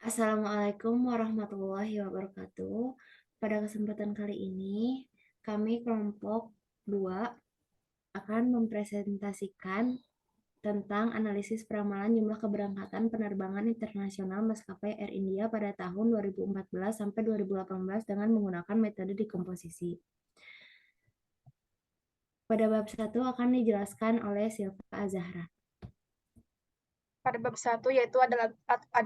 Assalamualaikum warahmatullahi wabarakatuh. Pada kesempatan kali ini, kami kelompok 2 akan mempresentasikan tentang analisis peramalan jumlah keberangkatan penerbangan internasional maskapai Air India pada tahun 2014 sampai 2018 dengan menggunakan metode dekomposisi. Pada bab 1 akan dijelaskan oleh Silva Azahra. Pada bab 1 yaitu ada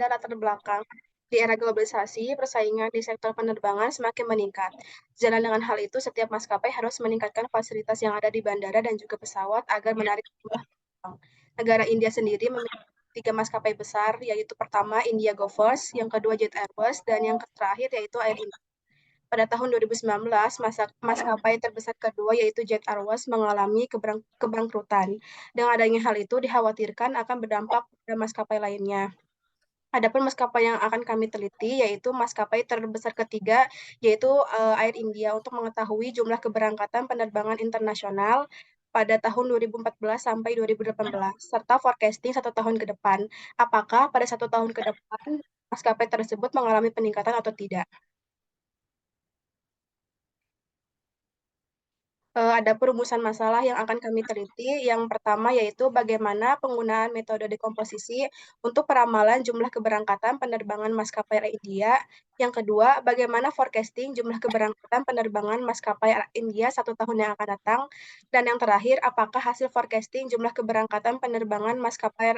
latar belakang. Di era globalisasi, persaingan di sektor penerbangan semakin meningkat. Sejalan dengan hal itu, setiap maskapai harus meningkatkan fasilitas yang ada di bandara dan juga pesawat agar menarik jumlah penumpang. Negara India sendiri memiliki 3 maskapai besar, yaitu pertama India Go First, yang kedua Jet Airways, dan yang terakhir yaitu Air India. Pada tahun 2019, maskapai terbesar kedua yaitu Jet Airways mengalami kebangkrutan. Dengan adanya hal itu dikhawatirkan akan berdampak pada maskapai lainnya. Adapun maskapai yang akan kami teliti yaitu maskapai terbesar ketiga yaitu Air India untuk mengetahui jumlah keberangkatan penerbangan internasional pada tahun 2014 sampai 2018 serta forecasting 1 tahun ke depan. Apakah pada 1 tahun ke depan maskapai tersebut mengalami peningkatan atau tidak? Ada perumusan masalah yang akan kami teliti. Yang pertama yaitu bagaimana penggunaan metode dekomposisi untuk peramalan jumlah keberangkatan penerbangan maskapai Air India. Yang kedua, bagaimana forecasting jumlah keberangkatan penerbangan maskapai Air India 1 tahun yang akan datang. Dan yang terakhir, apakah hasil forecasting jumlah keberangkatan penerbangan maskapai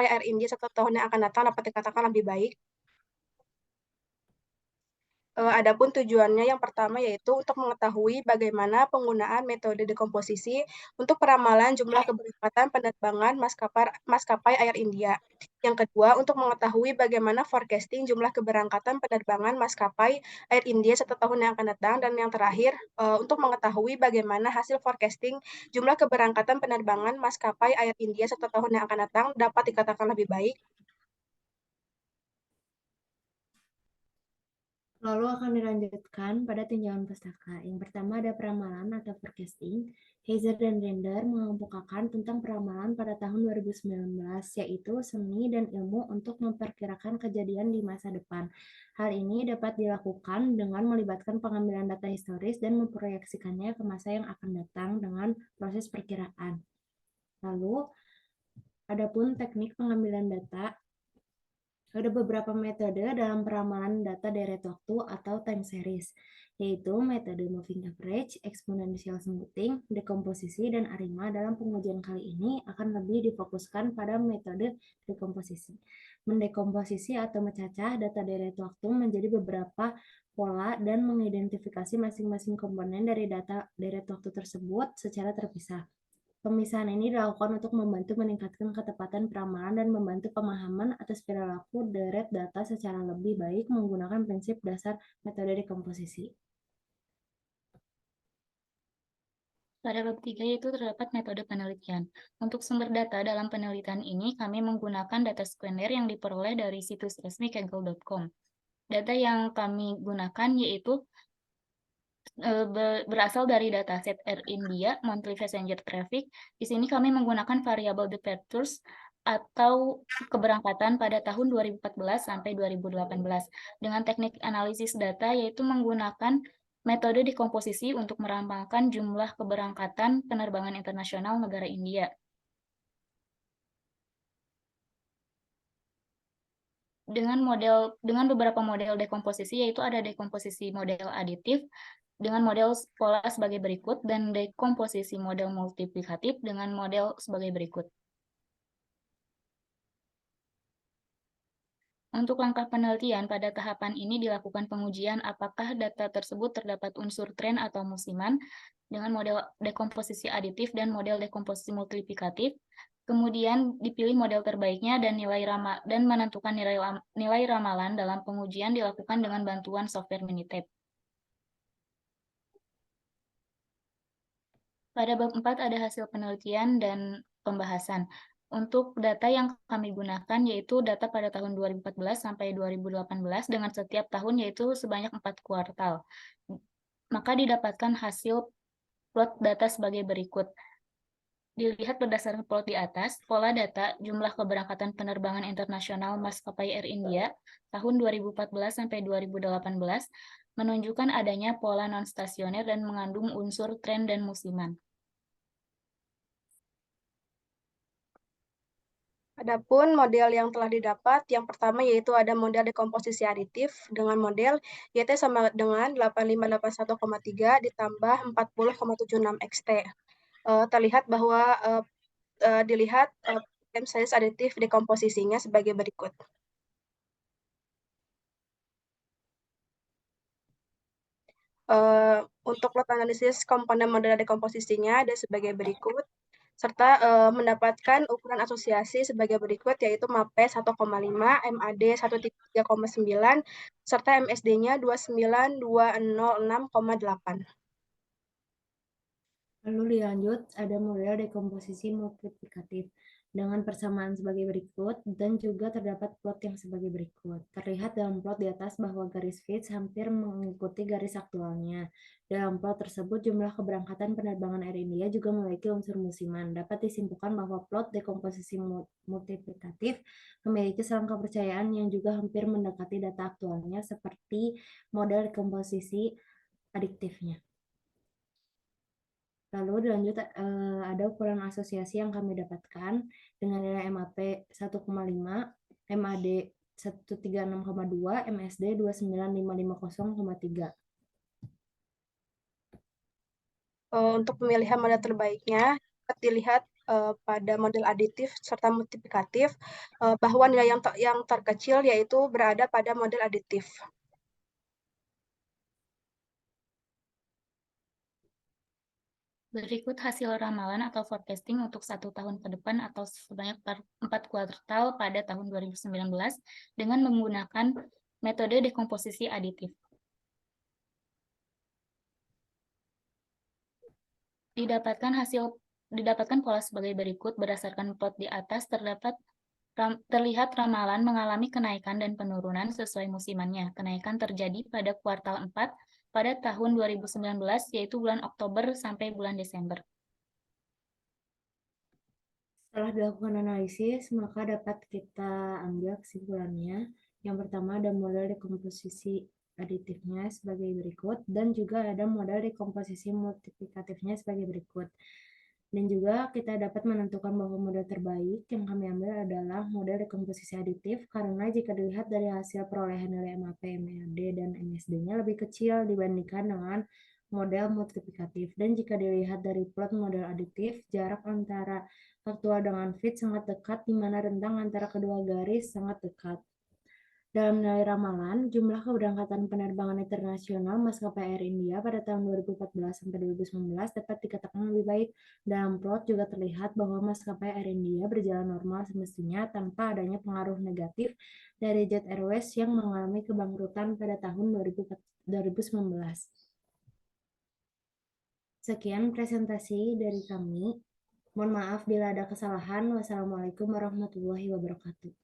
Air India 1 tahun yang akan datang dapat dikatakan lebih baik? Adapun tujuannya yang pertama yaitu untuk mengetahui bagaimana penggunaan metode dekomposisi untuk peramalan jumlah keberangkatan penerbangan maskapai Air India. Yang kedua, untuk mengetahui bagaimana forecasting jumlah keberangkatan penerbangan maskapai Air India 1 tahun yang akan datang. Dan yang terakhir, untuk mengetahui bagaimana hasil forecasting jumlah keberangkatan penerbangan maskapai Air India 1 tahun yang akan datang dapat dikatakan lebih baik. Lalu akan dilanjutkan pada tinjauan pustaka. Yang pertama ada peramalan atau forecasting. Heiser dan Render mengemukakan tentang peramalan pada tahun 2019, yaitu seni dan ilmu untuk memperkirakan kejadian di masa depan. Hal ini dapat dilakukan dengan melibatkan pengambilan data historis dan memproyeksikannya ke masa yang akan datang dengan proses perkiraan. Lalu, adapun teknik pengambilan data, ada beberapa metode dalam peramalan data deret waktu atau time series, yaitu metode moving average, exponential smoothing, dekomposisi, dan ARIMA. Dalam pengujian kali ini akan lebih difokuskan pada metode dekomposisi. Mendekomposisi atau memecah data deret waktu menjadi beberapa pola dan mengidentifikasi masing-masing komponen dari data deret waktu tersebut secara terpisah. Pemisahan ini dilakukan untuk membantu meningkatkan ketepatan peramalan dan membantu pemahaman atas perilaku deret data secara lebih baik menggunakan prinsip dasar metode dekomposisi. Pada bab 3 itu terdapat metode penelitian. Untuk sumber data dalam penelitian ini, kami menggunakan data sekunder yang diperoleh dari situs resmi kaggle.com. Data yang kami gunakan yaitu berasal dari dataset Air India Monthly Passenger Traffic. Di sini kami menggunakan variabel departures atau keberangkatan pada tahun 2014 sampai 2018 dengan teknik analisis data yaitu menggunakan metode dekomposisi untuk meramalkan jumlah keberangkatan penerbangan internasional negara India. Dengan beberapa model dekomposisi yaitu ada dekomposisi model aditif dengan model pola sebagai berikut dan dekomposisi model multiplikatif dengan model sebagai berikut. Untuk langkah penelitian, pada tahapan ini dilakukan pengujian apakah data tersebut terdapat unsur tren atau musiman dengan model dekomposisi aditif dan model dekomposisi multiplikatif. Kemudian dipilih model terbaiknya dan menentukan nilai ramalan dalam pengujian dilakukan dengan bantuan software Minitab. Pada bab 4 ada hasil penelitian dan pembahasan. Untuk data yang kami gunakan yaitu data pada tahun 2014 sampai 2018 dengan setiap tahun yaitu sebanyak 4 kuartal. Maka didapatkan hasil plot data sebagai berikut. Dilihat berdasarkan plot di atas, pola data jumlah keberangkatan penerbangan internasional maskapai Air India tahun 2014 sampai 2018 menunjukkan adanya pola non-stasioner dan mengandung unsur tren dan musiman. Adapun model yang telah didapat, yang pertama yaitu ada model dekomposisi aditif dengan model YT sama dengan 8581,3 ditambah 40,76 XT. Terlihat bahwa dilihat time series aditif dekomposisinya sebagai berikut. Untuk plot analisis komponen model dekomposisinya ada sebagai berikut, serta mendapatkan ukuran asosiasi sebagai berikut, yaitu MAPE 1,5, MAD 1,3,9, serta MSD-nya 29206,8. Lalu dilanjut, ada model dekomposisi multiplikatif dengan persamaan sebagai berikut dan juga terdapat plot yang sebagai berikut. Terlihat dalam plot di atas bahwa garis Fitch hampir mengikuti garis aktualnya. Dalam plot tersebut, jumlah keberangkatan penerbangan Air India juga memiliki unsur musiman. Dapat disimpulkan bahwa plot dekomposisi multiplikatif memiliki selang kepercayaan yang juga hampir mendekati data aktualnya seperti model dekomposisi adiktifnya. Lalu dilanjut ada ukuran asosiasi yang kami dapatkan dengan nilai MAP 1,5, MAD 136,2, MSD 29550,3. Untuk pemilihan model terbaiknya dapat dilihat pada model aditif serta multiplikatif bahwa nilai yang terkecil yaitu berada pada model aditif. Berikut hasil ramalan atau forecasting untuk 1 tahun ke depan atau sebanyak 4 kuartal pada tahun 2019 dengan menggunakan metode dekomposisi aditif. Didapatkan pola sebagai berikut berdasarkan plot di atas terlihat ramalan mengalami kenaikan dan penurunan sesuai musimannya. Kenaikan terjadi pada kuartal 4 pada tahun 2019 yaitu bulan Oktober sampai bulan Desember. Setelah dilakukan analisis, maka dapat kita ambil kesimpulannya. Yang pertama ada model dekomposisi aditifnya sebagai berikut dan juga ada model dekomposisi multiplikatifnya sebagai berikut. Dan juga kita dapat menentukan bahwa model terbaik yang kami ambil adalah model dekomposisi aditif karena jika dilihat dari hasil perolehan nilai MAP, MAD, dan MSD-nya lebih kecil dibandingkan dengan model multiplikatif. Dan jika dilihat dari plot model aditif, jarak antara aktual dengan fit sangat dekat di mana rentang antara kedua garis sangat dekat. Dalam nilai ramalan, jumlah keberangkatan penerbangan internasional maskapai Air India pada tahun 2014 sampai 2019 dapat dikatakan lebih baik. Dalam plot juga terlihat bahwa maskapai Air India berjalan normal semestinya tanpa adanya pengaruh negatif dari Jet Airways yang mengalami kebangkrutan pada tahun 2019. Sekian presentasi dari kami. Mohon maaf bila ada kesalahan. Wassalamualaikum warahmatullahi wabarakatuh.